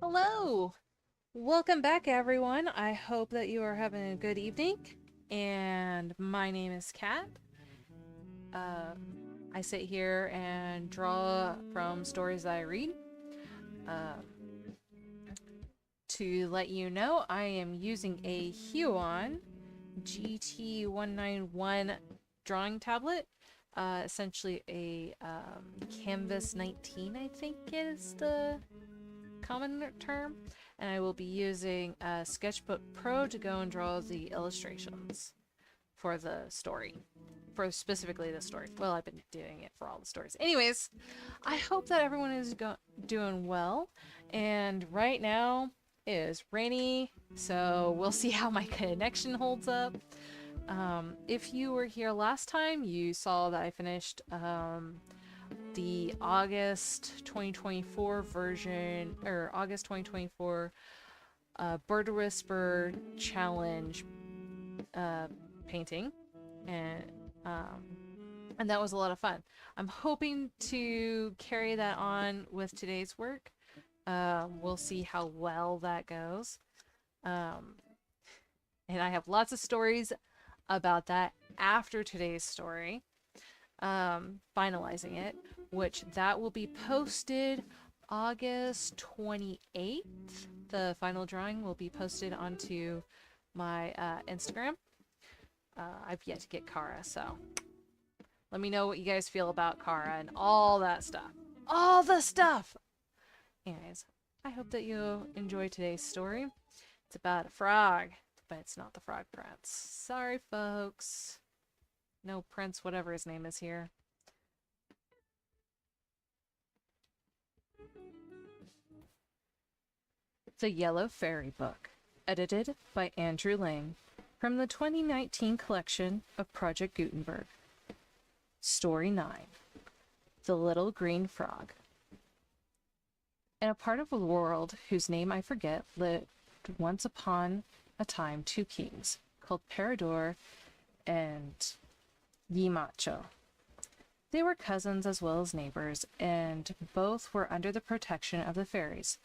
Hello! Welcome back, everyone. I hope that you are having a good evening. And my name is Kat. Uh, I sit here and draw from stories that I read. Uh, to let you know, I am using a Huon GT191 drawing tablet. Essentially a Canvas 19, I think is the common term, and I will be using Sketchbook Pro to go and draw the illustrations for the story. For specifically the story. Well, I've been doing it for all the stories. Anyways, I hope that everyone is doing well, and right now it is rainy, so we'll see how my connection holds up. If you were here last time, you saw that I finished the August 2024 version, or August 2024 Bird Whisper Challenge painting, and um, and that was a lot of fun. I'm hoping to carry that on with today's work. We'll see how well that goes. Um, and I have lots of stories about that after today's story. Finalizing it, which that will be posted August 28th. The final drawing will be posted onto my Instagram. I've yet to get Kara, so let me know what you guys feel about Kara and all that stuff. All the stuff! Anyways, I hope that you enjoy today's story. It's about a frog, but it's not the Frog Prince. Sorry, folks. No Prince, whatever his name is here. The Yellow Fairy Book, edited by Andrew Lang, from the 2019 collection of Project Gutenberg. Story 9, The Little Green Frog. In a part of the world whose name I forget lived once upon a time two kings, called Peridor and Yimacho. They were cousins as well as neighbors, and both were under the protection of the fairies,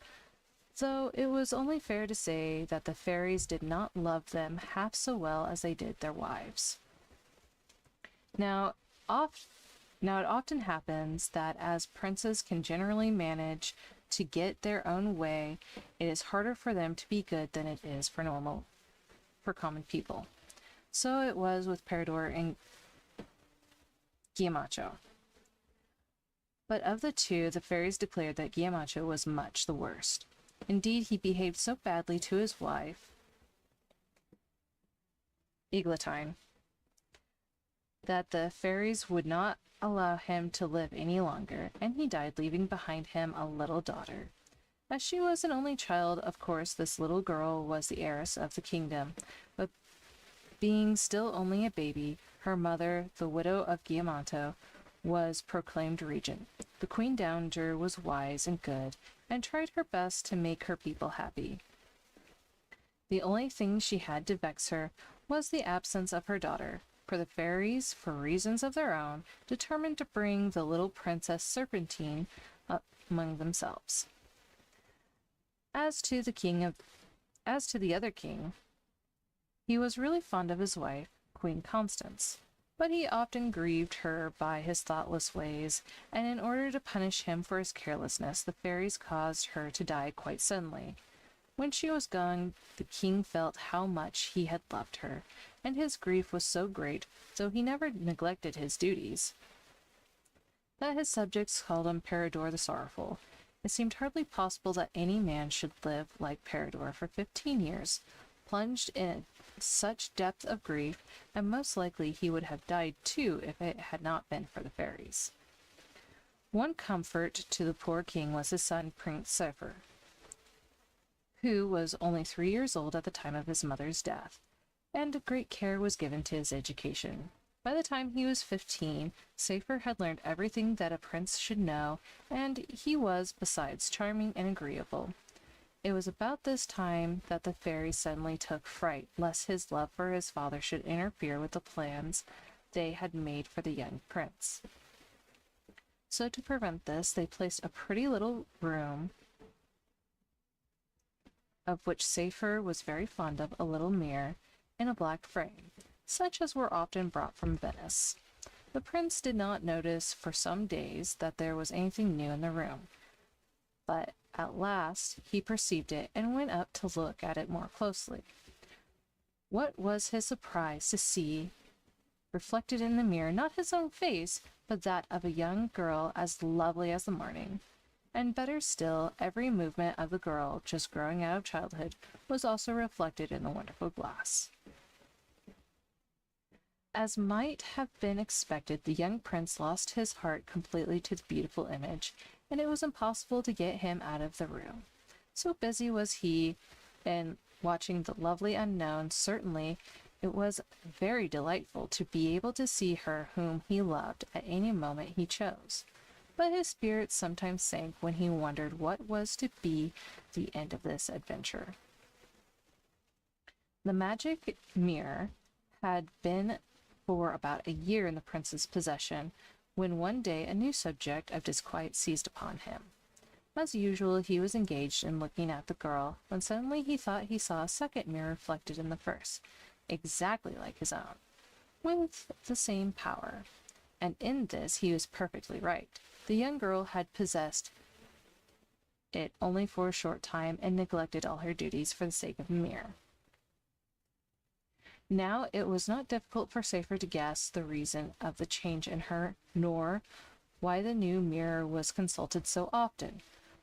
though it was only fair to say that the fairies did not love them half so well as they did their wives. Now it often happens that as princes can generally manage to get their own way, it is harder for them to be good than it is for common people. So it was with Peridor and Giamacho. But of the two, the fairies declared that Giamacho was much the worst. Indeed, he behaved so badly to his wife, Eglantine, that the fairies would not allow him to live any longer, and he died, leaving behind him a little daughter. As she was an only child, of course, this little girl was the heiress of the kingdom, but being still only a baby, her mother, the widow of Giamatto, was proclaimed regent. The Queen Dowager was wise and good, and tried her best to make her people happy. The only thing she had to vex her was the absence of her daughter, for the fairies, for reasons of their own, determined to bring the little Princess Serpentine up among themselves. As to the other king, he was really fond of his wife, Queen Constance, but he often grieved her by his thoughtless ways, and in order to punish him for his carelessness, the fairies caused her to die quite suddenly. When she was gone, the king felt how much he had loved her, and his grief was so great, though he never neglected his duties, that his subjects called him Peridor the Sorrowful. It seemed hardly possible that any man should live like Peridor for 15 years, plunged in such depth of grief, and most likely he would have died too if it had not been for the fairies. One comfort to the poor king was his son Prince Seifer, who was only 3 years old at the time of his mother's death, and great care was given to his education. By the time he was 15, Seifer had learned everything that a prince should know, and he was, besides, charming and agreeable. It was about this time that the fairies suddenly took fright, lest his love for his father should interfere with the plans they had made for the young prince. So to prevent this, they placed a pretty little room of which Saphir was very fond of, a little mirror in a black frame, such as were often brought from Venice. The prince did not notice for some days that there was anything new in the room, but at last he perceived it and went up to look at it more closely. What was his surprise to see reflected in the mirror not his own face, but that of a young girl as lovely as the morning. And better still, every movement of the girl, just growing out of childhood, was also reflected in the wonderful glass. As might have been expected, the young prince lost his heart completely to the beautiful image, and it was impossible to get him out of the room. So busy was he in watching the lovely unknown. Certainly it was very delightful to be able to see her whom he loved at any moment he chose. But his spirits sometimes sank when he wondered what was to be the end of this adventure. The magic mirror had been for about a year in the prince's possession, when one day a new subject of disquiet seized upon him. As usual, he was engaged in looking at the girl, when suddenly he thought he saw a second mirror reflected in the first, exactly like his own, with the same power. And in this he was perfectly right. The young girl had possessed it only for a short time and neglected all her duties for the sake of a mirror. Now it was not difficult for Saphir to guess the reason of the change in her, nor why the new mirror was consulted so often.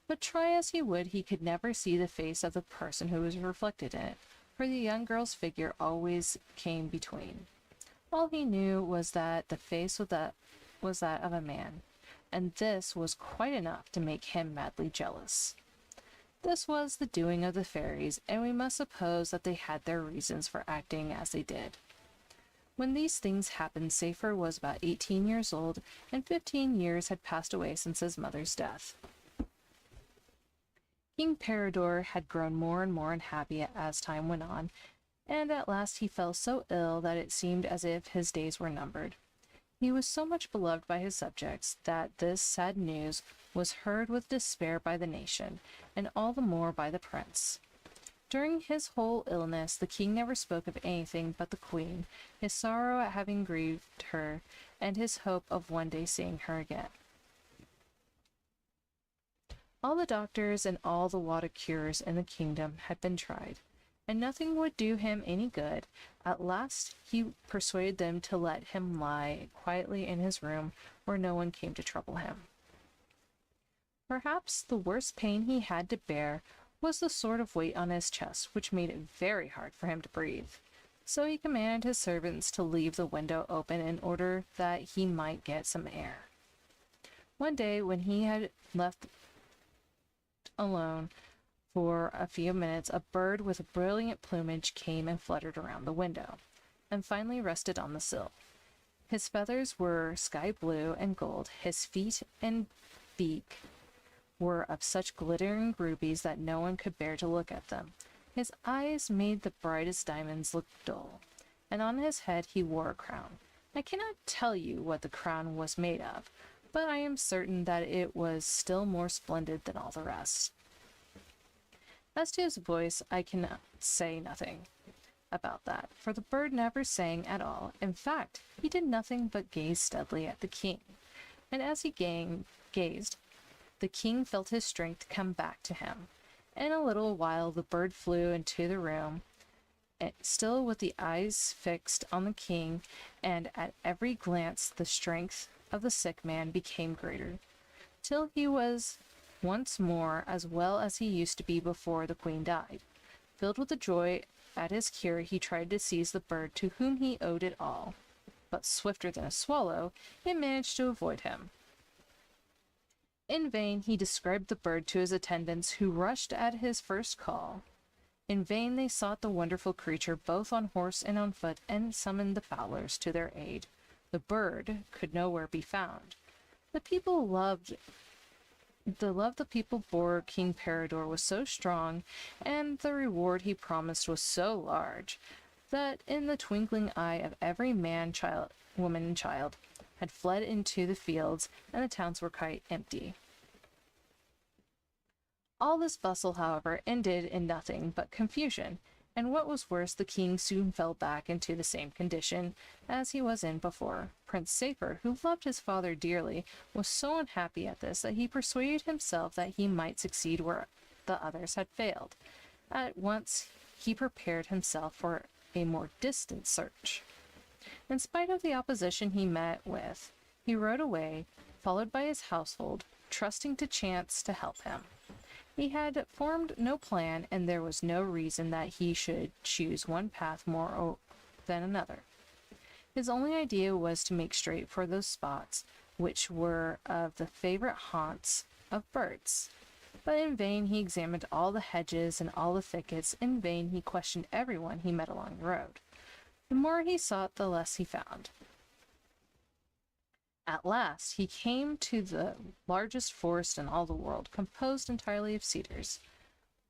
But try as he would, he could never see the face of the person who was reflected in it, for the young girl's figure always came between. All he knew was that the face was that of a man, and this was quite enough to make him madly jealous. This was the doing of the fairies, and we must suppose that they had their reasons for acting as they did. When these things happened, Saphir was about 18 years old, and 15 years had passed away since his mother's death. King Peridor had grown more and more unhappy as time went on, and at last he fell so ill that it seemed as if his days were numbered. He was so much beloved by his subjects that this sad news was heard with despair by the nation, and all the more by the prince. During his whole illness, the king never spoke of anything but the queen, his sorrow at having grieved her, and his hope of one day seeing her again. All the doctors and all the water cures in the kingdom had been tried, and nothing would do him any good. At last he persuaded them to let him lie quietly in his room where no one came to trouble him. Perhaps the worst pain he had to bear was the sort of weight on his chest which made it very hard for him to breathe. So he commanded his servants to leave the window open in order that he might get some air. One day, when he had left alone for a few minutes, a bird with a brilliant plumage came and fluttered around the window, and finally rested on the sill. His feathers were sky blue and gold. His feet and beak were of such glittering rubies that no one could bear to look at them. His eyes made the brightest diamonds look dull, and on his head he wore a crown. I cannot tell you what the crown was made of, but I am certain that it was still more splendid than all the rest. As to his voice, I cannot say nothing about that, for the bird never sang at all. In fact, he did nothing but gaze steadily at the king, and as he gazed, the king felt his strength come back to him. In a little while the bird flew into the room, still with the eyes fixed on the king, and at every glance the strength of the sick man became greater, till he was once more as well as he used to be before the queen died. Filled with the joy at his cure, he tried to seize the bird to whom he owed it all, but swifter than a swallow, it managed to avoid him. In vain he described the bird to his attendants, who rushed at his first call. In vain they sought the wonderful creature both on horse and on foot, and summoned the fowlers to their aid. The bird could nowhere be found. The love the people bore King Peridor was so strong, and the reward he promised was so large, that in the twinkling eye of every man, woman, and child had fled into the fields, and the towns were quite empty. All this bustle, however, ended in nothing but confusion, and what was worse, the king soon fell back into the same condition as he was in before. Prince Saphir, who loved his father dearly, was so unhappy at this that he persuaded himself that he might succeed where the others had failed. At once he prepared himself for a more distant search. In spite of the opposition he met with, he rode away, followed by his household, trusting to chance to help him. He had formed no plan, and there was no reason that he should choose one path more than another. His only idea was to make straight for those spots which were of the favorite haunts of birds. But in vain he examined all the hedges and all the thickets. In vain he questioned everyone he met along the road. The more he sought, the less he found. At last he came to the largest forest in all the world, composed entirely of cedars.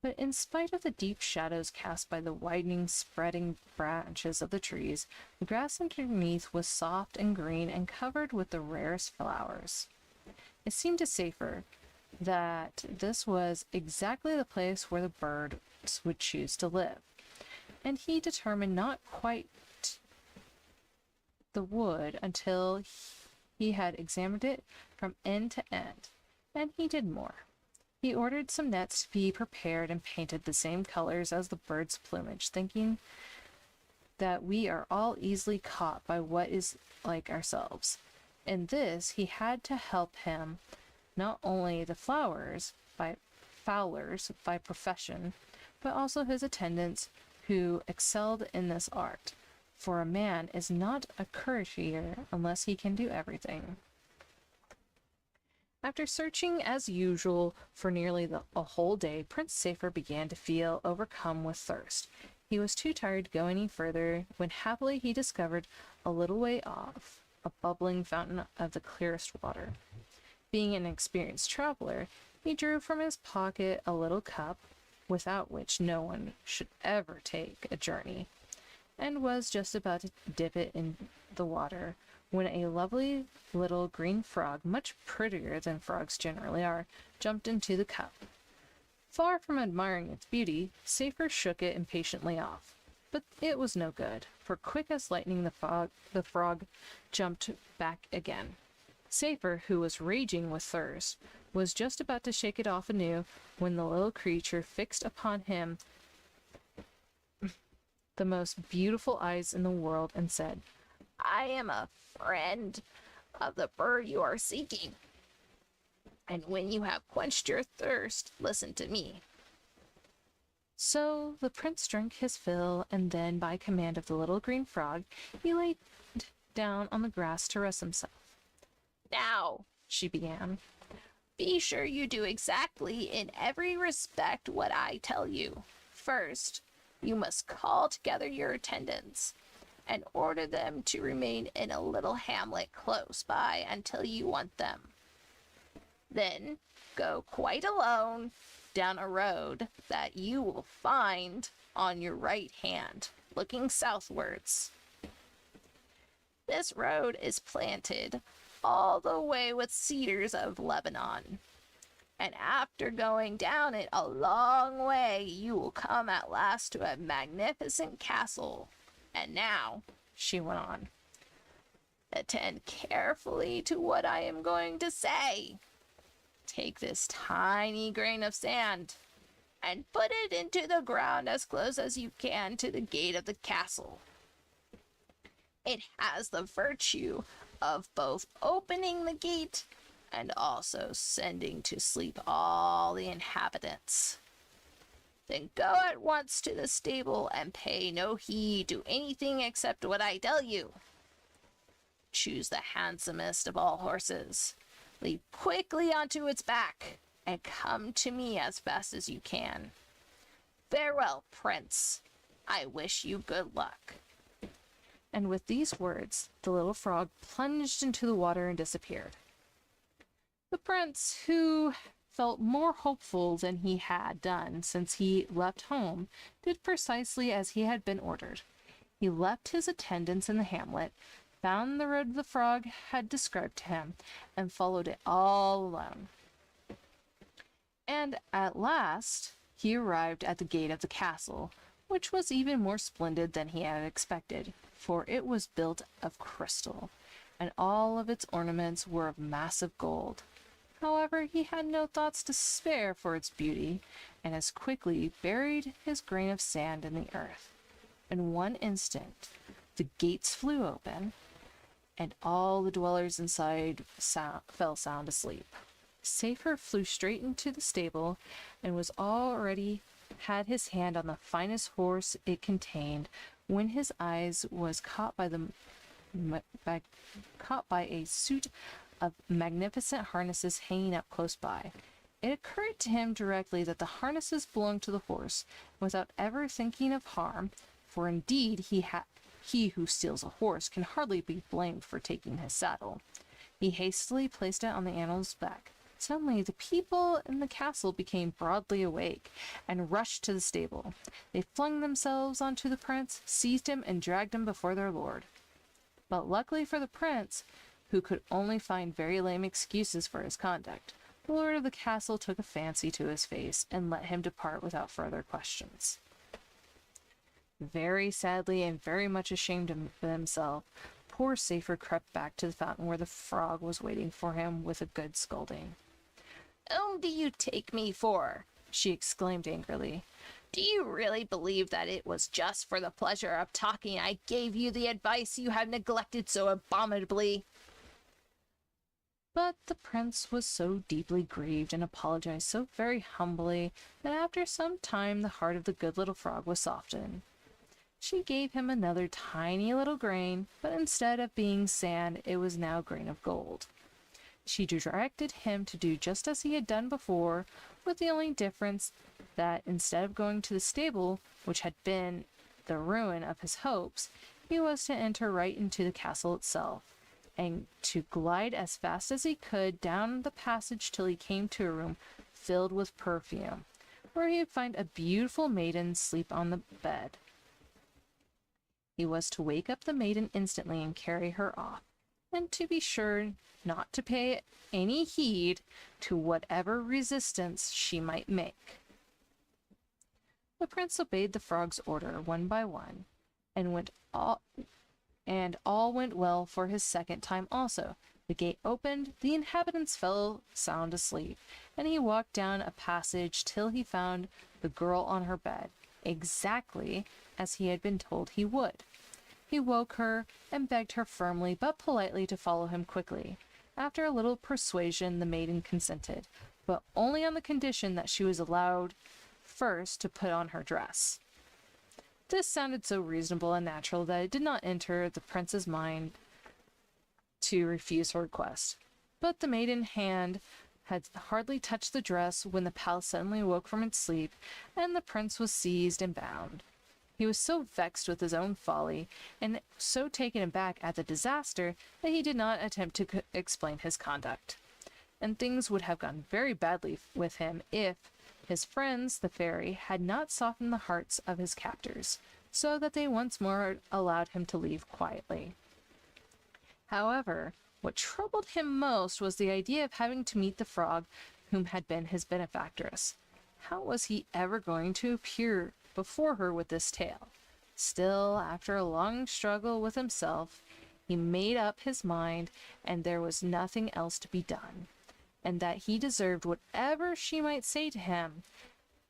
But in spite of the deep shadows cast by the widening, spreading branches of the trees, the grass underneath was soft and green and covered with the rarest flowers. It seemed to Saphir that this was exactly the place where the birds would choose to live, and he determined not quite the wood until he had examined it from end to end, and he did more. He ordered some nets to be prepared and painted the same colors as the bird's plumage, thinking that we are all easily caught by what is like ourselves. In this he had to help him not only the fowlers by profession, but also his attendants who excelled in this art. For a man is not a courtier unless he can do everything. After searching as usual for nearly a whole day, Prince Saphir began to feel overcome with thirst. He was too tired to go any further when happily he discovered a little way off a bubbling fountain of the clearest water. Being an experienced traveler, he drew from his pocket a little cup, without which no one should ever take a journey, and was just about to dip it in the water when a lovely little green frog, much prettier than frogs generally are, jumped into the cup. Far from admiring its beauty, Saphir shook it impatiently off. But it was no good, for quick as lightning the frog jumped back again. Saphir, who was raging with thirst, was just about to shake it off anew when the little creature fixed upon him the most beautiful eyes in the world and said, "I am a friend of the bird you are seeking, and when you have quenched your thirst, listen to me." So the prince drank his fill, and then, by command of the little green frog, he lay down on the grass to rest himself. "Now," she began, "be sure you do exactly in every respect what I tell you. First, you must call together your attendants and order them to remain in a little hamlet close by until you want them. Then go quite alone down a road that you will find on your right hand, looking southwards. This road is planted all the way with cedars of Lebanon, and after going down it a long way, you will come at last to a magnificent castle. And now," she went on, "attend carefully to what I am going to say. Take this tiny grain of sand and put it into the ground as close as you can to the gate of the castle. It has the virtue of both opening the gate and also sending to sleep all the inhabitants. Then go at once to the stable and pay no heed to anything except what I tell you. Choose the handsomest of all horses, leap quickly onto its back, and come to me as fast as you can. Farewell, Prince. I wish you good luck." And with these words, the little frog plunged into the water and disappeared. The prince, who felt more hopeful than he had done since he left home, did precisely as he had been ordered. He left his attendants in the hamlet, found the road the frog had described to him, and followed it all alone. And at last he arrived at the gate of the castle, which was even more splendid than he had expected, for it was built of crystal, and all of its ornaments were of massive gold. However, he had no thoughts to spare for its beauty, and as quickly buried his grain of sand in the earth. In one instant, the gates flew open, and all the dwellers inside fell sound asleep. Safer flew straight into the stable, and was already had his hand on the finest horse it contained, when his eyes was caught by a suit of magnificent harnesses hanging up close by. It occurred to him directly that the harnesses belonged to the horse, without ever thinking of harm, for indeed he who steals a horse can hardly be blamed for taking his saddle. He hastily placed it on the animal's back. Suddenly, the people in the castle became broadly awake, and rushed to the stable. They flung themselves onto the prince, seized him, and dragged him before their lord. But luckily for the prince, who could only find very lame excuses for his conduct, the lord of the castle took a fancy to his face, and let him depart without further questions. Very sadly and very much ashamed of himself, poor Safer crept back to the fountain where the frog was waiting for him with a good scolding. "Whom do you take me for?" she exclaimed angrily. "Do you really believe that it was just for the pleasure of talking I gave you the advice you have neglected so abominably?" But the prince was so deeply grieved and apologized so very humbly that after some time the heart of the good little frog was softened. She gave him another tiny little grain, but instead of being sand, it was now grain of gold. She directed him to do just as he had done before, with the only difference that instead of going to the stable, which had been the ruin of his hopes, he was to enter right into the castle itself, and to glide as fast as he could down the passage till he came to a room filled with perfume, where he would find a beautiful maiden asleep on the bed. He was to wake up the maiden instantly and carry her off, and to be sure not to pay any heed to whatever resistance she might make. The prince obeyed the frog's order one by one, and all went well for his second time also. The gate opened, the inhabitants fell sound asleep, and he walked down a passage till he found the girl on her bed, exactly as he had been told he would. He woke her and begged her firmly but politely to follow him quickly. After a little persuasion, the maiden consented, but only on the condition that she was allowed first to put on her dress. This sounded so reasonable and natural that it did not enter the prince's mind to refuse her request. But the maiden hand had hardly touched the dress when the palace suddenly woke from its sleep, and the prince was seized and bound. He was so vexed with his own folly, and so taken aback at the disaster, that he did not attempt to explain his conduct. And things would have gone very badly with him if his friends, the fairy, had not softened the hearts of his captors, so that they once more allowed him to leave quietly. However, what troubled him most was the idea of having to meet the frog whom had been his benefactress. How was he ever going to appear before her with this tale? Still, after a long struggle with himself, he made up his mind, and there was nothing else to be done, and that he deserved whatever she might say to him,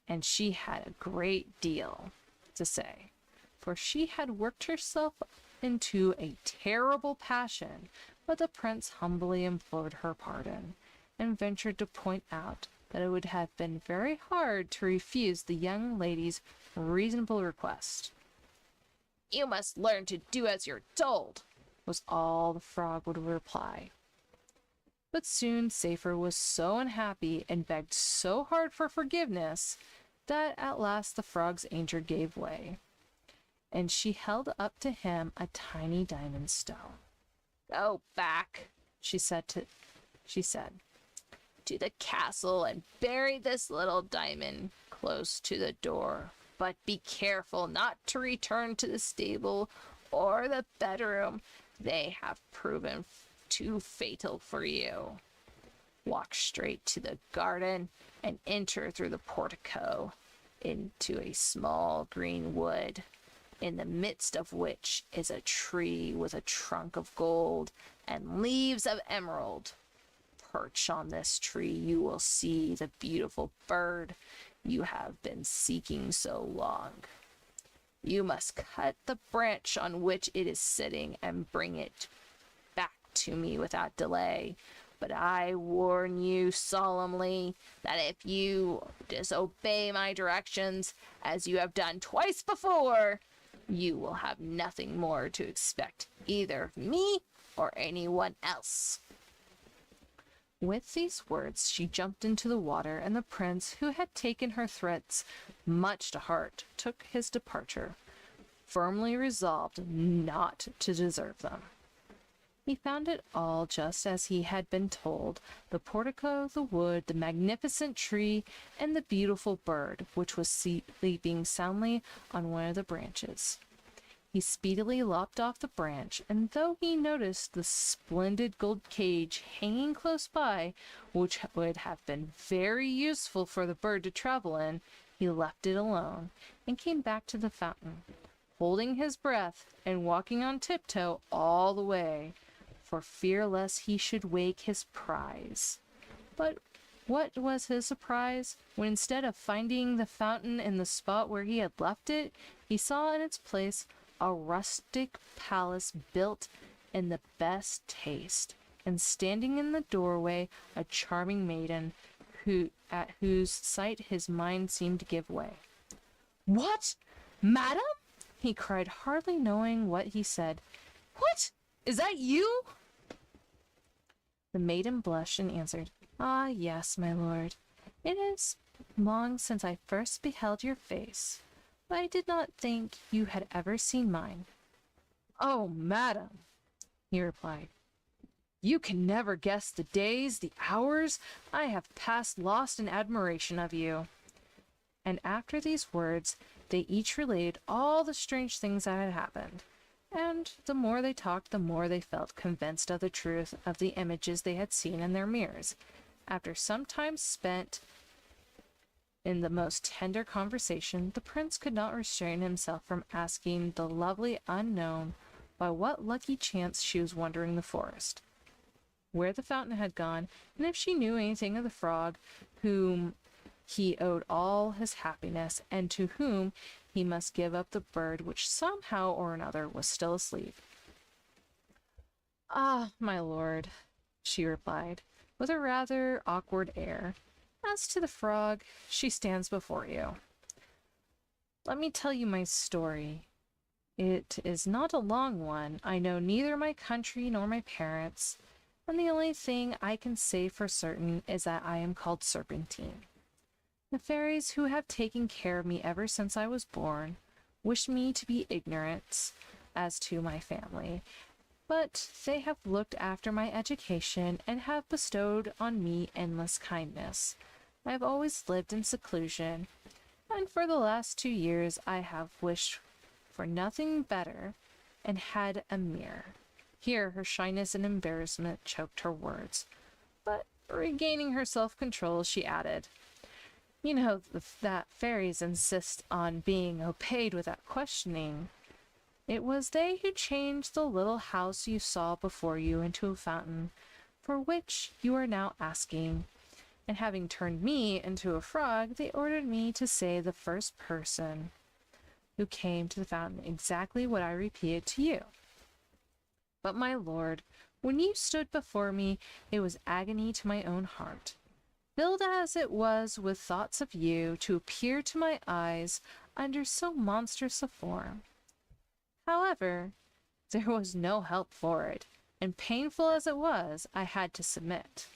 and she had a great deal to say, for she had worked herself into a terrible passion. But the prince humbly implored her pardon, and ventured to point out that it would have been very hard to refuse the young lady's reasonable request. "You must learn to do as you're told," was all the frog would reply. But soon Safer was so unhappy and begged so hard for forgiveness that at last the frog's anger gave way, and she held up to him a tiny diamond stone. "Go back," she said, "to the castle and bury this little diamond close to the door. But be careful not to return to the stable or the bedroom. They have proven too fatal for you." Walk straight to the garden and enter through the portico into a small green wood, in the midst of which is a tree with a trunk of gold and leaves of emerald. Perch on this tree, you will see the beautiful bird you have been seeking so long. You must cut the branch on which it is sitting and bring it back to me without delay. But I warn you solemnly that if you disobey my directions, as you have done twice before, you will have nothing more to expect either of me or anyone else." With these words, she jumped into the water, and the prince, who had taken her threats much to heart, took his departure, firmly resolved not to deserve them. He found it all just as he had been told: the portico, the wood, the magnificent tree, and the beautiful bird, which was sleeping soundly on one of the branches. He speedily lopped off the branch, and though he noticed the splendid gold cage hanging close by, which would have been very useful for the bird to travel in, he left it alone, and came back to the fountain, holding his breath and walking on tiptoe all the way, for fear lest he should wake his prize. But what was his surprise, when instead of finding the fountain in the spot where he had left it, he saw in its place a rustic palace built in the best taste, and standing in the doorway a charming maiden, at whose sight his mind seemed to give way. "What, madam?" he cried, hardly knowing what he said. "What, is that you?" The maiden blushed and answered, "Ah, yes, my lord. It is long since I first beheld your face, but I did not think you had ever seen mine." "Oh, madam," he replied, "you can never guess the days, the hours I have passed lost in admiration of you." And after these words, they each related all the strange things that had happened. And the more they talked, the more they felt convinced of the truth of the images they had seen in their mirrors. After some time spent in the most tender conversation, the prince could not restrain himself from asking the lovely unknown by what lucky chance she was wandering the forest, where the fountain had gone, and if she knew anything of the frog, whom he owed all his happiness, and to whom he must give up the bird which somehow or another was still asleep. "Ah, my lord," she replied, with a rather awkward air, "as to the frog, she stands before you. Let me tell you my story. It is not a long one. I know neither my country nor my parents, and the only thing I can say for certain is that I am called Serpentine. The fairies, who have taken care of me ever since I was born, wished me to be ignorant as to my family, but they have looked after my education and have bestowed on me endless kindness. I have always lived in seclusion, and for the last 2 years I have wished for nothing better, and had a mirror." Here her shyness and embarrassment choked her words, but regaining her self-control, she added, "You know that fairies insist on being obeyed without questioning. It was they who changed the little house you saw before you into a fountain, for which you are now asking. And having turned me into a frog, they ordered me to say the first person who came to the fountain exactly what I repeated to you. But, my lord, when you stood before me, it was agony to my own heart, filled as it was with thoughts of you, to appear to my eyes under so monstrous a form. However, there was no help for it, and painful as it was, I had to submit.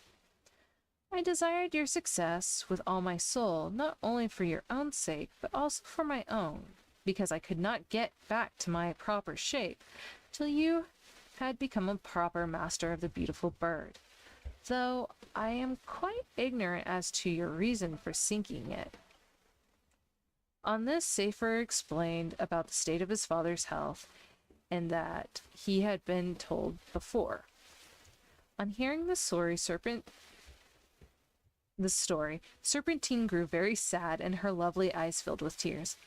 I desired your success with all my soul, not only for your own sake, but also for my own, because I could not get back to my proper shape till you had become a proper master of the beautiful bird, though I am quite ignorant as to your reason for seeking it." On this, Saphir explained about the state of his father's health, and that he had been told before. On hearing the story, the story, Serpentine grew very sad and her lovely eyes filled with tears.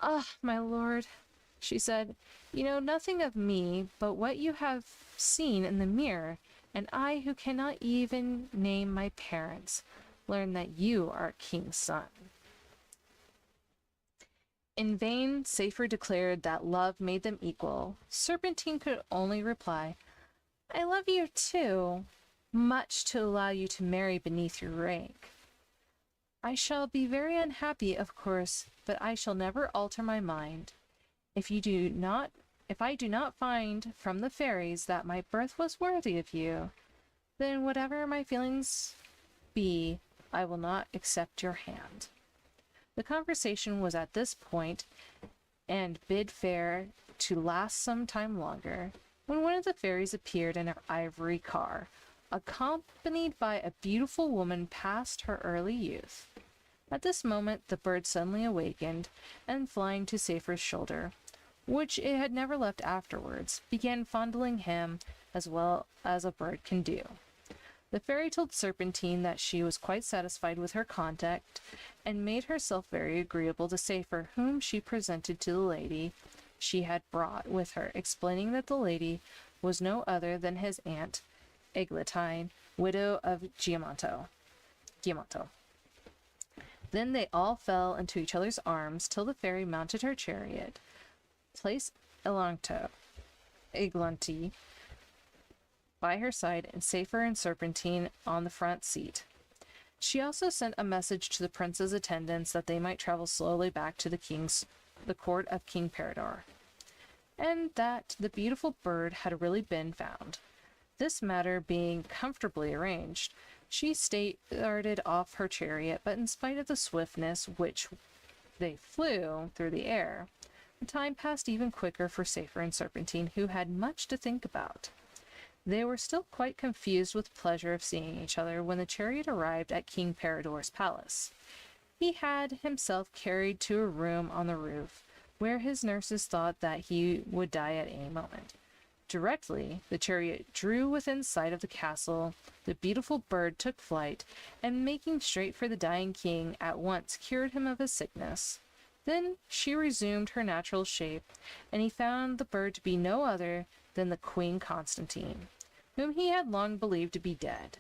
"Ah, my lord," she said, "you know nothing of me but what you have seen in the mirror, and I, who cannot even name my parents, learn that you are a king's son." In vain, Saphir declared that love made them equal. Serpentine could only reply, "I love you too, much to allow you to marry beneath your rank. I shall be very unhappy, of course, but I shall never alter my mind. If I do not find from the fairies that my birth was worthy of you, then whatever my feelings be, I will not accept your hand." The conversation was at this point, and bid fair to last some time longer, when one of the fairies appeared in her ivory car, accompanied by a beautiful woman past her early youth. At this moment the bird suddenly awakened, and flying to Saphir's shoulder, which it had never left afterwards, began fondling him as well as a bird can do. The fairy told Serpentine that she was quite satisfied with her conduct, and made herself very agreeable to Saphir, whom she presented to the lady she had brought with her, explaining that the lady was no other than his aunt, Eglantine, widow of Giamatto. Then they all fell into each other's arms till the fairy mounted her chariot, placed Eglantine by her side, and Saphir and Serpentine on the front seat. She also sent a message to the prince's attendants that they might travel slowly back to the court of King Peridor, and that the beautiful bird had really been found. This matter being comfortably arranged, she started off her chariot, but in spite of the swiftness which they flew through the air, the time passed even quicker for Saphir and Serpentine, who had much to think about. They were still quite confused with pleasure of seeing each other when the chariot arrived at King Peridor's palace. He had himself carried to a room on the roof, where his nurses thought that he would die at any moment. Directly the chariot drew within sight of the castle, the beautiful bird took flight, and making straight for the dying king, at once cured him of his sickness. Then she resumed her natural shape, and he found the bird to be no other than the Queen Constantine, whom he had long believed to be dead.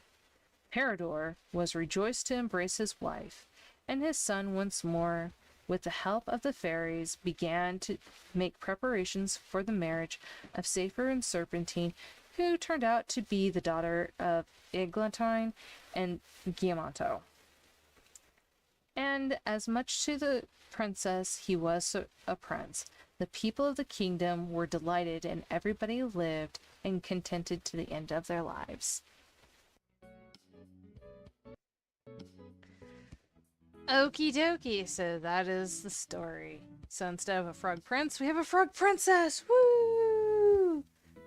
Peridor was rejoiced to embrace his wife, and his son once more, with the help of the fairies, began to make preparations for the marriage of Saphir and Serpentine, who turned out to be the daughter of Eglantine and Giamatto. And as much to the princess he was a prince, the people of the kingdom were delighted, and everybody lived and contented to the end of their lives. Okie dokie, so that is the story. So instead of a frog prince, we have a frog princess! Woo!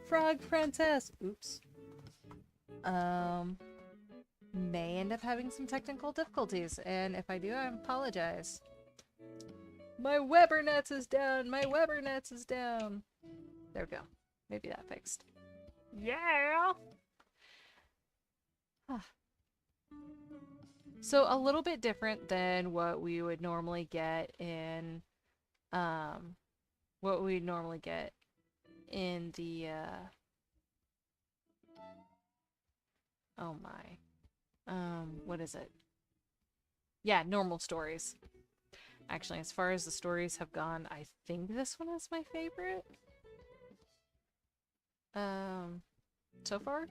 Frog princess! Oops. May end up having some technical difficulties, and if I do, I apologize. My Weber nets is down! My Weber nets is down! There we go. Maybe that fixed. Yeah! So a little bit different than what we would normally get in, what we'd normally get in the, oh my, what is it? Yeah, normal stories. Actually, as far as the stories have gone, I think this one is my favorite. So far?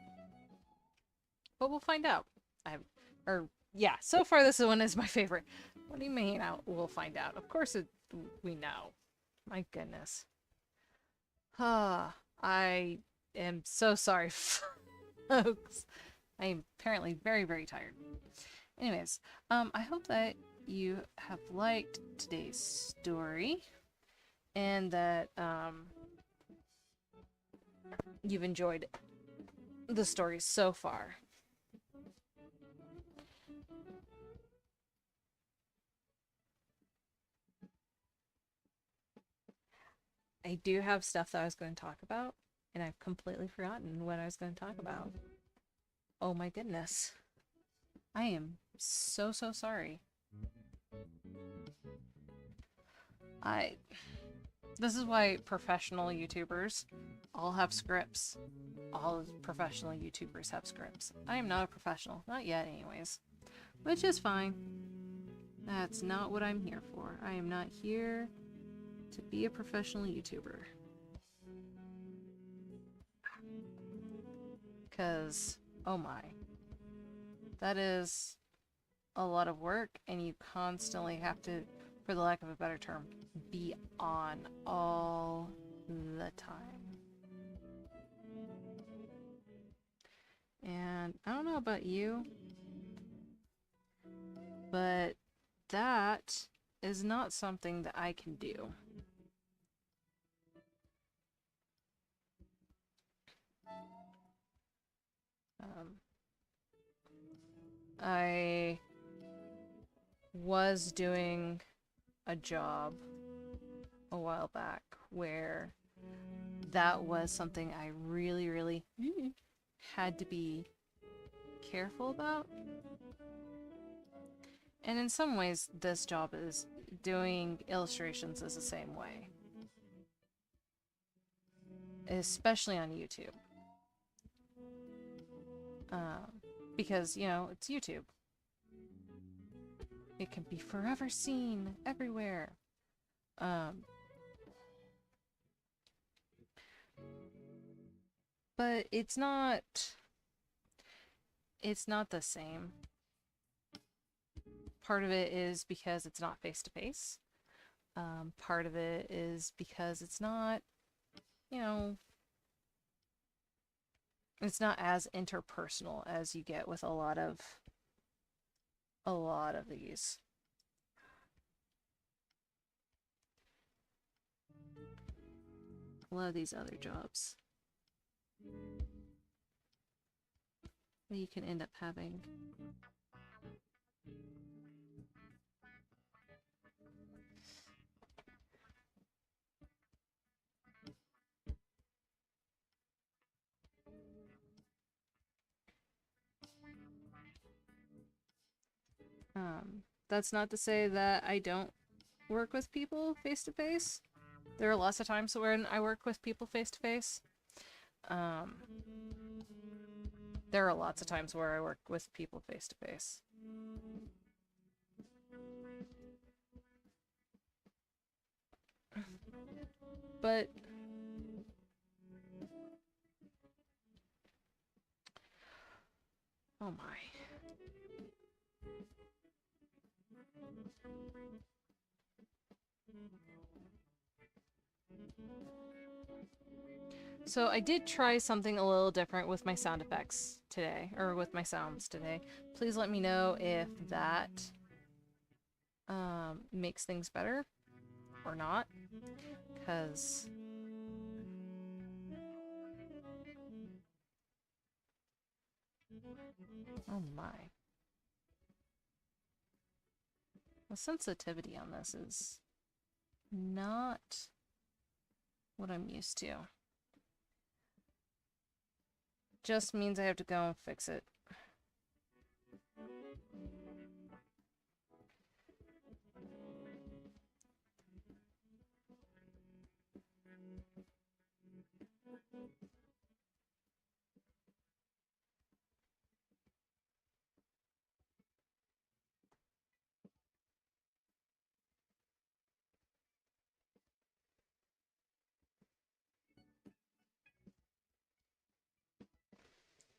But we'll find out. Yeah, so far this one is my favorite. What do you mean we'll find out? Of course we know. My goodness. I am so sorry, folks. I am apparently very, very tired. Anyways, I hope that you have liked today's story and that you've enjoyed the story so far. I do have stuff that I was going to talk about, and I've completely forgotten what I was going to talk about. Oh my goodness. I am so, so sorry. I... This is why professional YouTubers all have scripts. All professional YouTubers have scripts. I am not a professional. Not yet, anyways. Which is fine. That's not what I'm here for. I am not here to be a professional YouTuber. Because, oh my. That is a lot of work, and you constantly have to, for the lack of a better term, be on all the time. And I don't know about you, but that is not something that I can do. I was doing a job a while back where that was something I really, really had to be careful about. And in some ways, this job is doing illustrations is the same way. Especially on YouTube. Because, you know, it's YouTube. It can be forever seen everywhere. But it's not the same. Part of it is because it's not face-to-face. Part of it is because it's not, you know, it's not as interpersonal as you get with a lot of these. A lot of these other jobs that you can end up having. That's not to say that I don't work with people face to face. There are lots of times when I work with people face to face. There are lots of times where I work with people face to face. But oh my. So I did try something a little different with my sound effects today, or with my sounds today. Please let me know if that makes things better or not, because oh my. The sensitivity on this is not what I'm used to. Just means I have to go and fix it.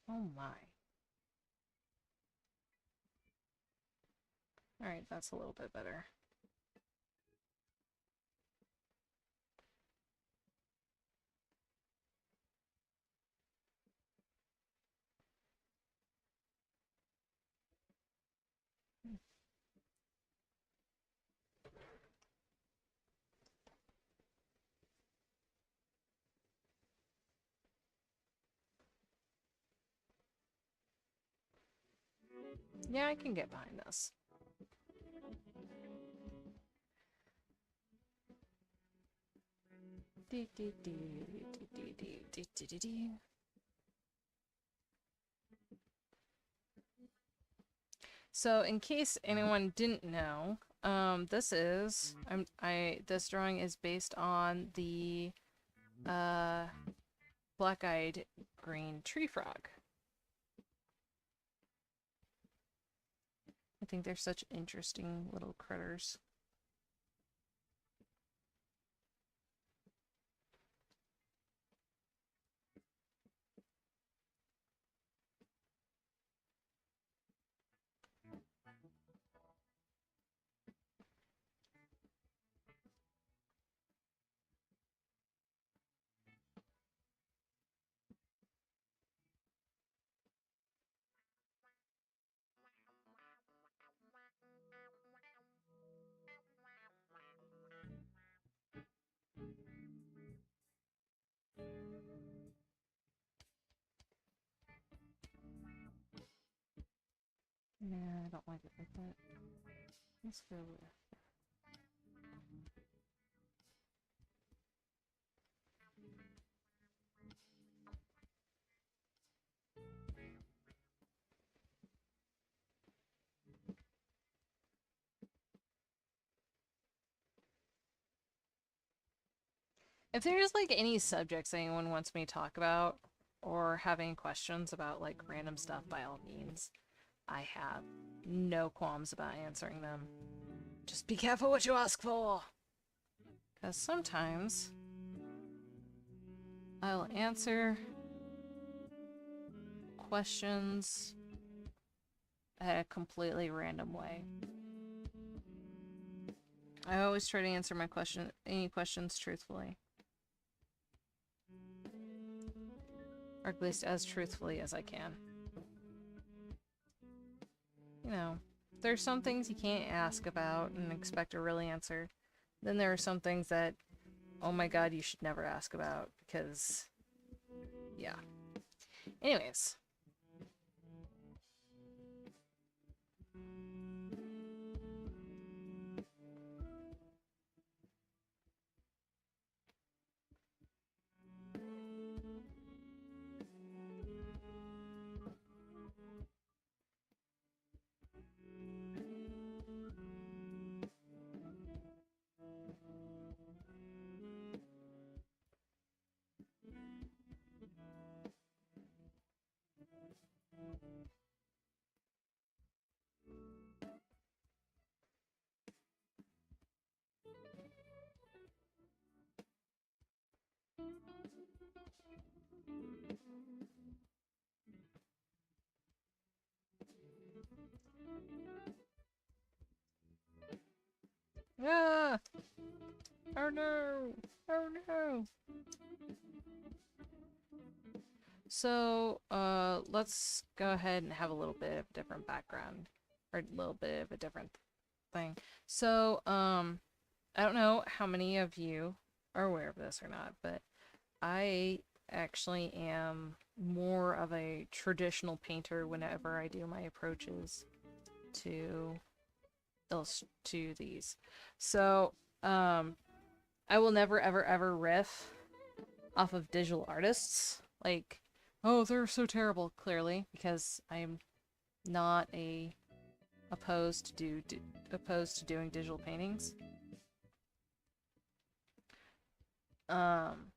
Oh my. Alright, that's a little bit better. Yeah, I can get behind this. So in case anyone didn't know, this drawing is based on the black-eyed green tree frog. I think they're such interesting little critters. Yeah, I don't like it like that. Let's go with... If there's like any subjects anyone wants me to talk about or have any questions about like random stuff, by all means, I have no qualms about answering them. Just be careful what you ask for. Because sometimes I'll answer questions at a completely random way. I always try to answer any questions truthfully. Or at least as truthfully as I can. You know, there's some things you can't ask about and expect a real answer. Then there are some things that, oh my god, you should never ask about because, yeah. Anyways. Ah! Oh no! Oh no! So, let's go ahead and have a little bit of different background. Or a little bit of a different thing. So, I don't know how many of you are aware of this or not, but I actually am more of a traditional painter whenever I do my approaches to these. So, I will never ever ever riff off of digital artists. Like, oh, they're so terrible, clearly, because I'm not opposed to doing digital paintings. And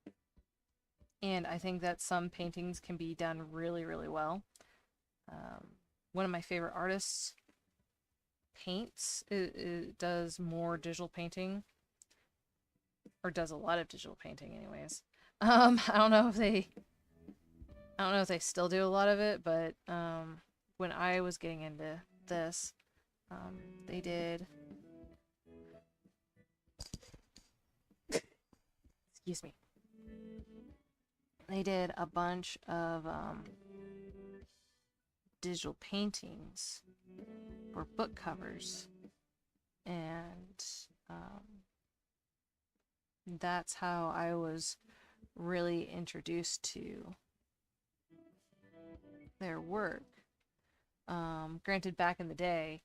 I think that some paintings can be done really, really well. One of my favorite artists paints, it does more digital painting, or does a lot of digital painting anyways. I don't know if they still do a lot of it, but when I was getting into this, they did, excuse me, they did a bunch of digital paintings for book covers, and that's how I was really introduced to their work. Granted, back in the day,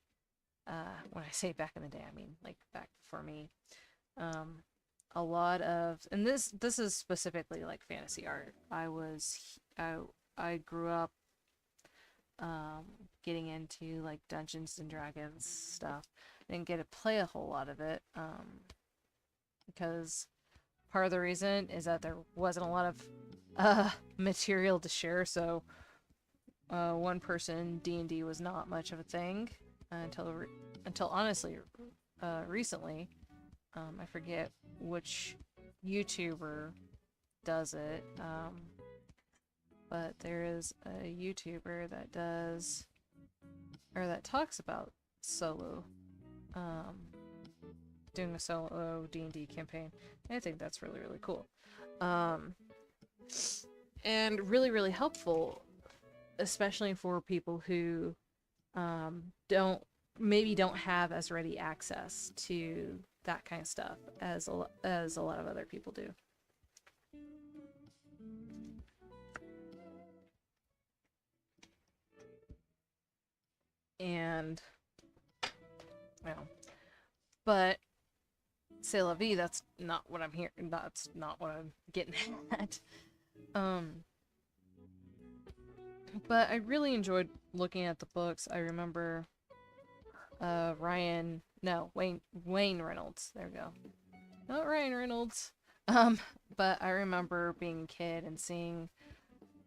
when I say back in the day, I mean like back before me, a lot of, and this is specifically like fantasy art. I grew up um, getting into like Dungeons and Dragons stuff. I didn't get to play a whole lot of it because part of the reason is that there wasn't a lot of material to share. So one person D&D was not much of a thing until honestly recently. I forget which YouTuber does it, but there is a YouTuber that does, or that talks about solo, doing a solo D&D campaign. I think that's really, really cool. And really, really helpful, especially for people who don't have as ready access to that kind of stuff as a lot of other people do. And but c'est la vie, that's not what I'm here. That's not what I'm getting at. But I really enjoyed looking at the books. I remember Wayne Reynolds. There we go. Not Ryan Reynolds. But I remember being a kid and seeing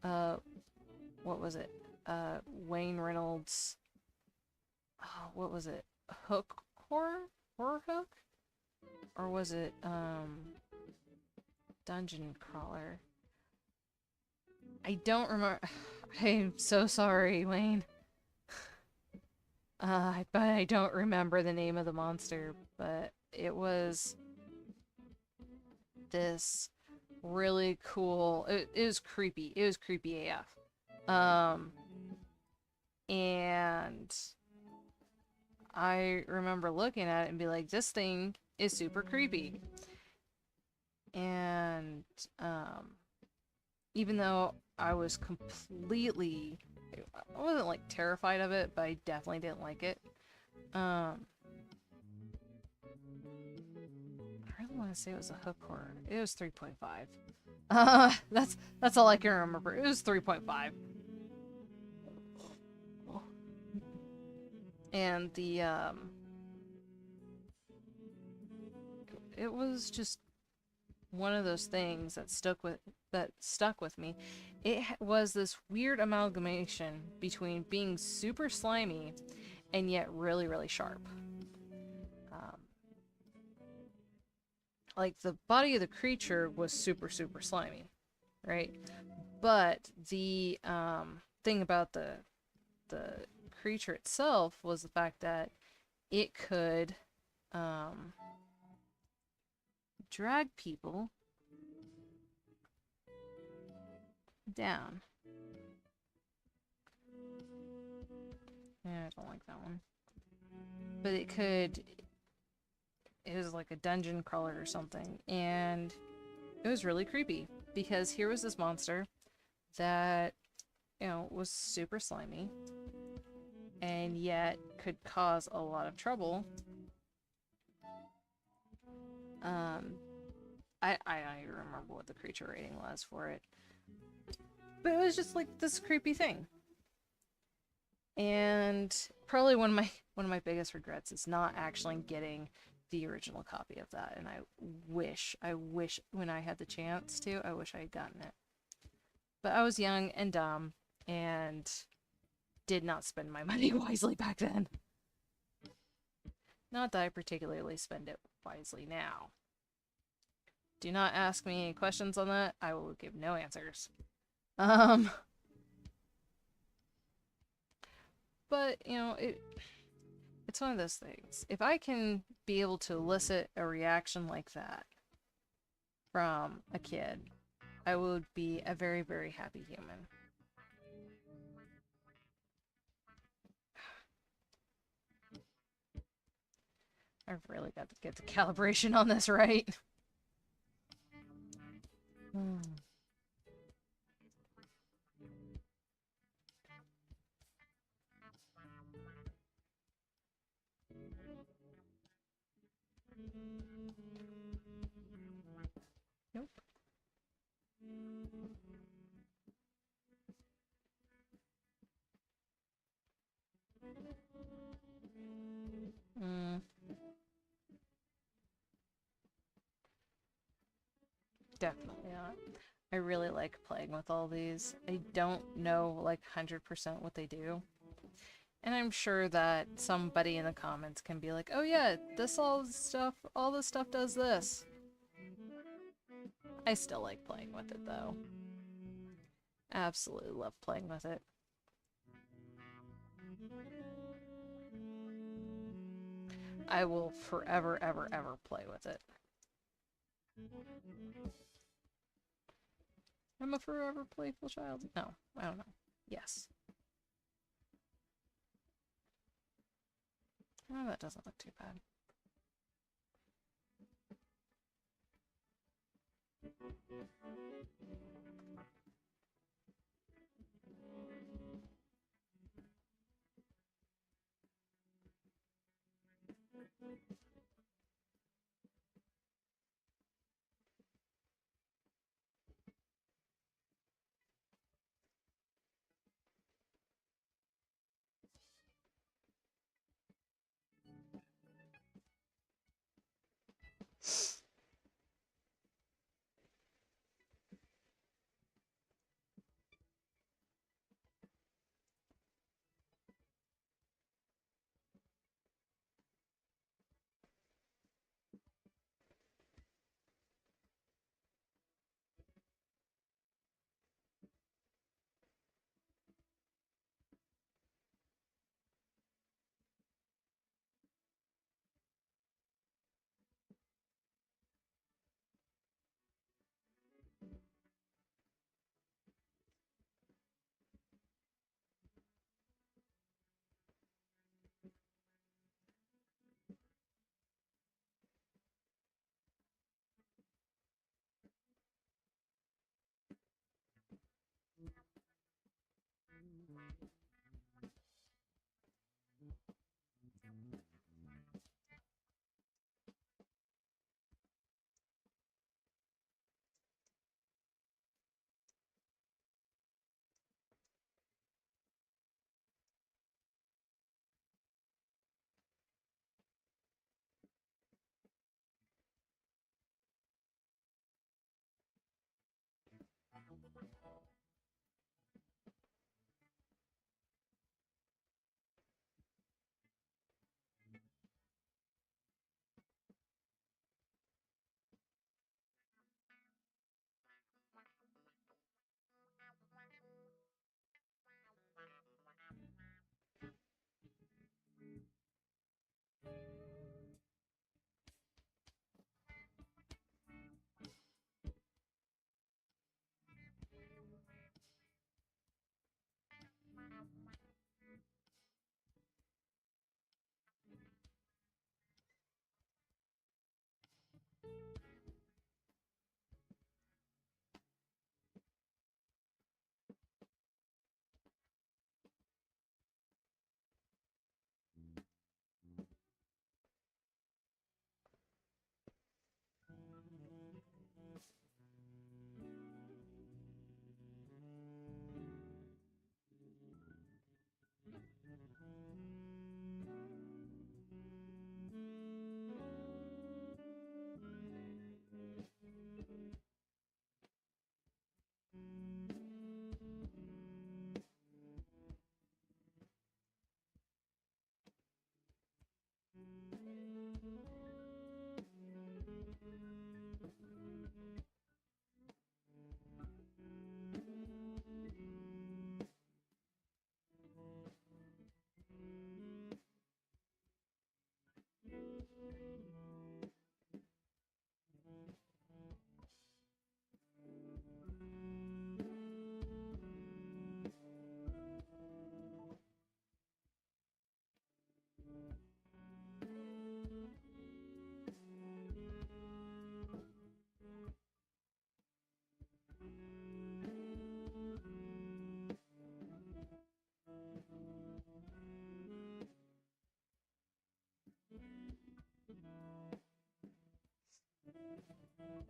what was it? Wayne Reynolds. Oh, what was it? Hook horror? Horror Hook? Or was it Dungeon Crawler? I don't remember. I'm so sorry, Wayne. But I don't remember the name of the monster, but it was this really cool. It was creepy. It was creepy AF. And I remember looking at it and be like, this thing is super creepy. And even though I was completely, I wasn't like terrified of it, but I definitely didn't like it. I really want to say it was a hook horror. It was 3.5. That's all I can remember. It was 3.5. And the it was just one of those things that stuck with me. It was this weird amalgamation between being super slimy and yet really, really sharp. Like the body of the creature was super, super slimy, right? But the thing about the creature itself was the fact that it could drag people down. Yeah, I don't like that one. But it was like a dungeon crawler or something, and it was really creepy because here was this monster that, was super slimy and yet could cause a lot of trouble. I remember what the creature rating was for it, but it was just like this creepy thing. And probably one of my biggest regrets is not actually getting the original copy of that. And I wish when I had the chance to, I wish I had gotten it. But I was young and dumb and did not spend my money wisely back then. Not that I particularly spend it wisely now. Do not ask me any questions on that. I will give no answers. But, it's one of those things. If I can be able to elicit a reaction like that from a kid, I would be a very, very happy human. I've really got to get the calibration on this right. Nope. Definitely not. I really like playing with all these. I don't know like 100% what they do. And I'm sure that somebody in the comments can be like, "Oh yeah, all this stuff does this." I still like playing with it though. Absolutely love playing with it. I will forever, ever, ever play with it. I'm a forever playful child. No, I don't know. Yes. Oh, that doesn't look too bad.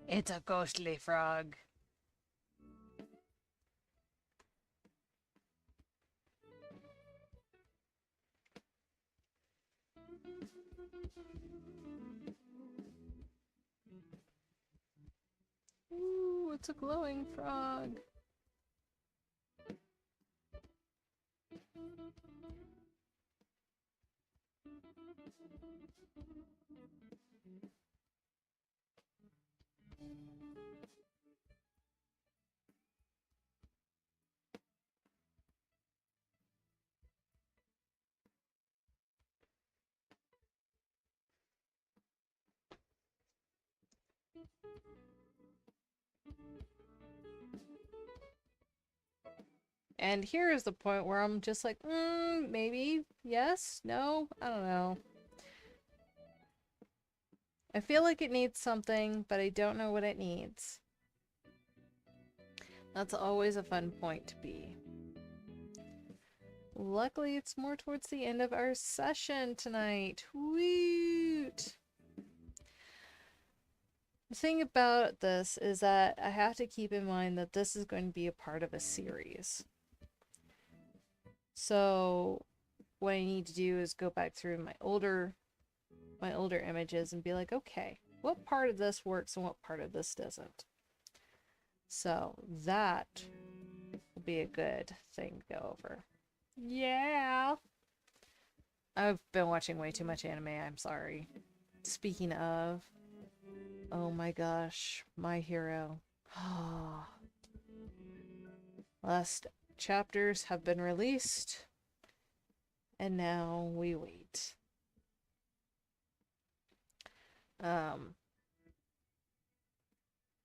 It's a ghostly frog. Ooh, it's a glowing frog. And here is the point where I'm just like, maybe, yes, no, I don't know. I feel like it needs something, but I don't know what it needs. That's always a fun point to be. Luckily, it's more towards the end of our session tonight. Woot! The thing about this is that I have to keep in mind that this is going to be a part of a series. So what I need to do is go back through my older images and be like, okay, what part of this works and what part of this doesn't? So that will be a good thing to go over. Yeah. I've been watching way too much anime, I'm sorry. Speaking of, oh my gosh, My Hero. Last chapters have been released, and now we wait. Let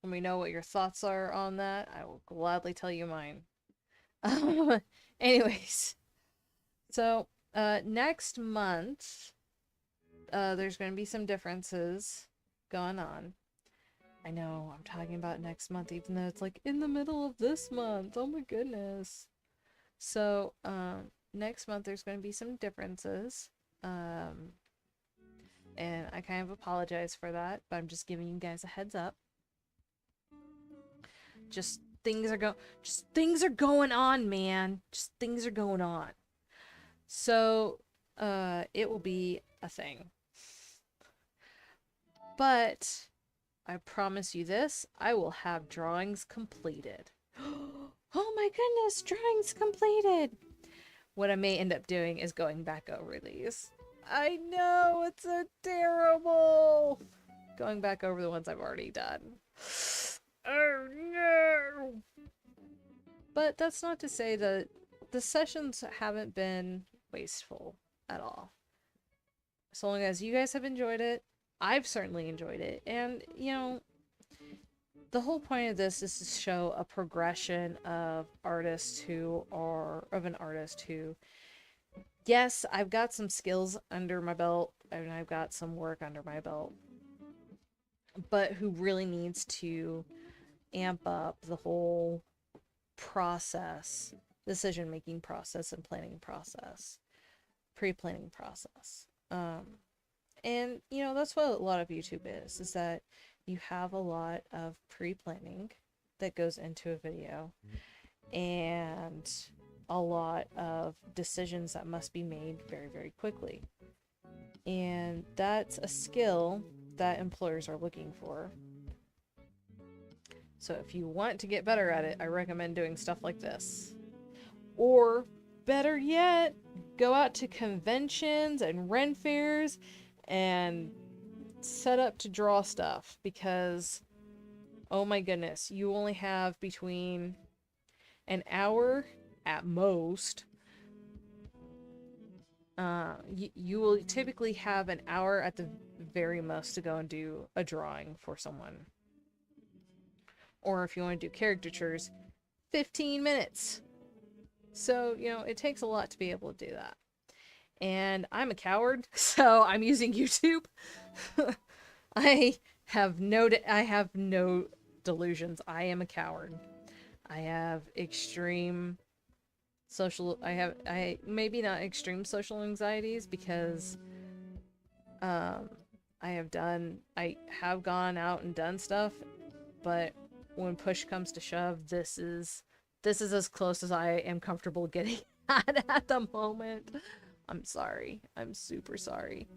me know what your thoughts are on that. I will gladly tell you mine. Anyways, so next month, there's going to be some differences going on. I know I'm talking about next month, even though it's like in the middle of this month. Oh my goodness. So, next month there's going to be some differences. And I kind of apologize for that, but I'm just giving you guys a heads up. Just things are going on, man. Just things are going on. So, it will be a thing. But I promise you this, I will have drawings completed. Oh my goodness, drawings completed! What I may end up doing is going back over these. I know, it's so terrible! Going back over the ones I've already done. Oh no! But that's not to say that the sessions haven't been wasteful at all. So long as you guys have enjoyed it, I've certainly enjoyed it. And, you know, the whole point of this is to show a progression of an artist who, yes, I've got some skills under my belt and I've got some work under my belt, but who really needs to amp up the whole process, decision-making process and planning process, pre-planning process. And, you know, that's what a lot of YouTube is that you have a lot of pre-planning that goes into a video and a lot of decisions that must be made very, very quickly. And that's a skill that employers are looking for. So if you want to get better at it, I recommend doing stuff like this. Or, better yet, go out to conventions and Ren fairs and set up to draw stuff, because oh my goodness, you only have between an hour at most. You will typically have an hour at the very most to go and do a drawing for someone. Or if you want to do caricatures, 15 minutes. So, you know, it takes a lot to be able to do that. And I'm a coward, so I'm using YouTube. I have no delusions. I am a coward. I have extreme maybe not extreme social anxieties, because I have gone out and done stuff, but when push comes to shove, this is as close as I am comfortable getting at the moment. I'm sorry. I'm super sorry.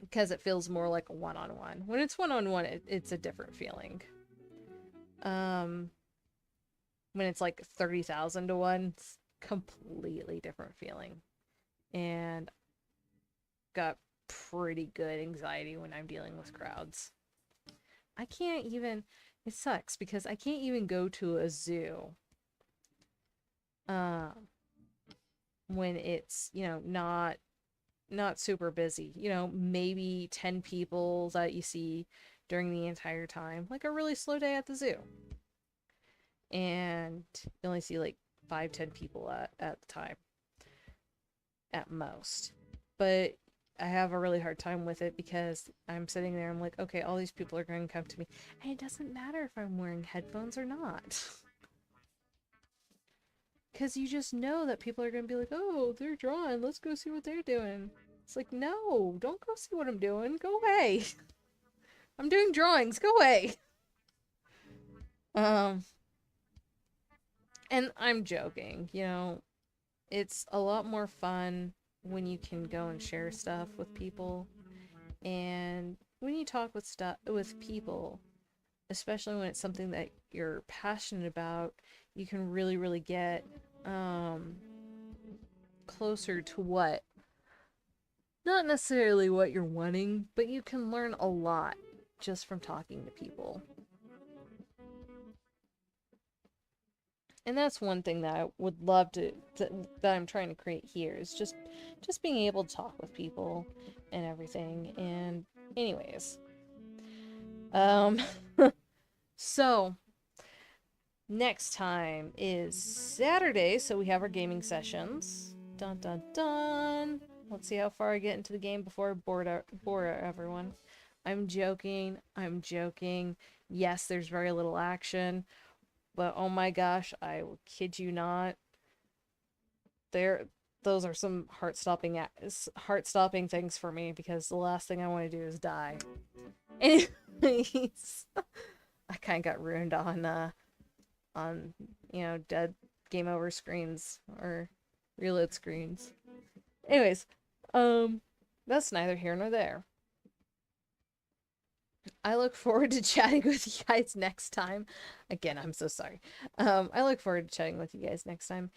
because it feels more like a one-on-one. When it's one-on-one, it's a different feeling. When it's like 30,000 to 1, it's completely different feeling. And got pretty good anxiety when I'm dealing with crowds. I can't even, it sucks because I can't even go to a zoo when it's, not super busy. Maybe 10 people that you see during the entire time, like a really slow day at the zoo. And you only see like 5-10 people at the time at most. But I have a really hard time with it because I'm sitting there, I'm like, okay, all these people are going to come to me, and it doesn't matter if I'm wearing headphones or not. Because you just know that people are going to be like, oh, they're drawing, let's go see what they're doing. It's like, no, don't go see what I'm doing, go away. I'm doing drawings, go away. And I'm joking, it's a lot more fun when you can go and share stuff with people. And when you talk with people, especially when it's something that you're passionate about, you can really, really get closer to what, not necessarily what you're wanting, but you can learn a lot just from talking to people. And that's one thing that I would love that I'm trying to create here, is just being able to talk with people and everything. And anyways, so next time is Saturday, so we have our gaming sessions. Dun dun dun. Let's see how far I get into the game before I bore everyone. I'm joking. I'm joking. Yes, there's very little action. But oh my gosh, I will kid you not. Those are some heart-stopping things for me, because the last thing I want to do is die. Anyways, I kind of got ruined on dead game over screens or reload screens. Anyways, that's neither here nor there. I look forward to chatting with you guys next time. Again, I'm so sorry. I look forward to chatting with you guys next time.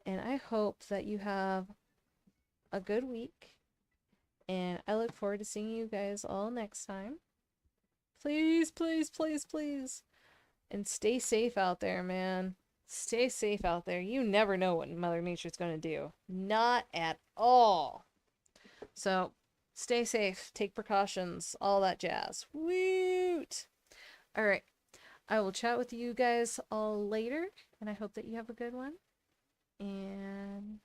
And I hope that you have a good week. And I look forward to seeing you guys all next time. Please, please, please, please. And stay safe out there, man. Stay safe out there. You never know what Mother Nature's going to do. Not at all. So, stay safe. Take precautions. All that jazz. Woot! Alright. I will chat with you guys all later. And I hope that you have a good one. And